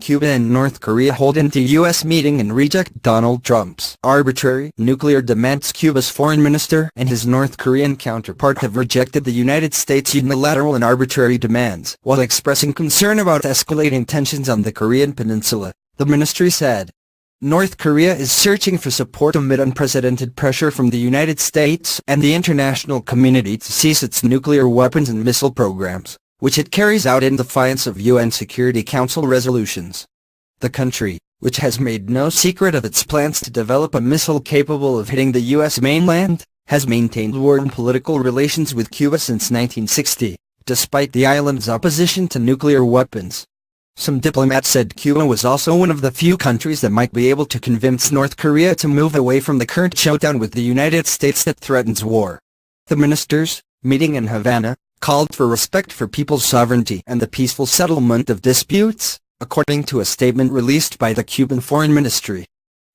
Cuba and North Korea hold into U.S. meeting and reject Donald Trump's arbitrary nuclear demands. Cuba's foreign minister and his North Korean counterpart have rejected the United States' unilateral and arbitrary demands while expressing concern about escalating tensions on the Korean peninsula, the ministry said. North Korea is searching for support amid unprecedented pressure from the United States and the international community to cease its nuclear weapons and missile programs, which it carries out in defiance of UN Security Council resolutions. The country, which has made no secret of its plans to develop a missile capable of hitting the U.S. mainland, has maintained warm political relations with Cuba since 1960, despite the island's opposition to nuclear weapons. Some diplomats said Cuba was also one of the few countries that might be able to convince North Korea to move away from the current showdown with the United States that threatens war. The ministers, meeting in Havana, called for respect for people's sovereignty and the peaceful settlement of disputes, according to a statement released by the Cuban Foreign Ministry.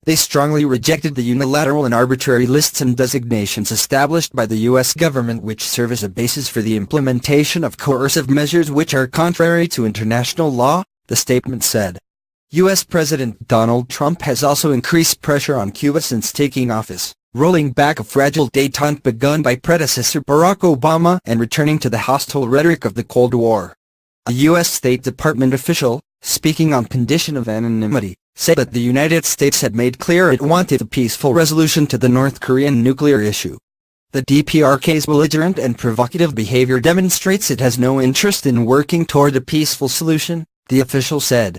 They strongly rejected the unilateral and arbitrary lists and designations established by the U.S. government which serve as a basis for the implementation of coercive measures which are contrary to international law, the statement said. U.S. President Donald Trump has also increased pressure on Cuba since taking office, rolling back a fragile détente begun by predecessor Barack Obama and returning to the hostile rhetoric of the Cold War. A U.S. State Department official, speaking on condition of anonymity, said that the United States had made clear it wanted a peaceful resolution to the North Korean nuclear issue. The DPRK's belligerent and provocative behavior demonstrates it has no interest in working toward a peaceful solution, the official said.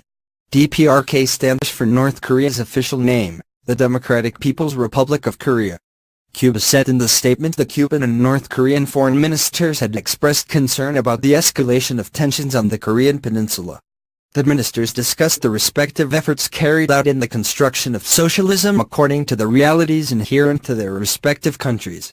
DPRK stands for North Korea's official name, the Democratic People's Republic of Korea. Cuba said in the statement the Cuban and North Korean foreign ministers had expressed concern about the escalation of tensions on the Korean peninsula. The ministers discussed the respective efforts carried out in the construction of socialism according to the realities inherent to their respective countries.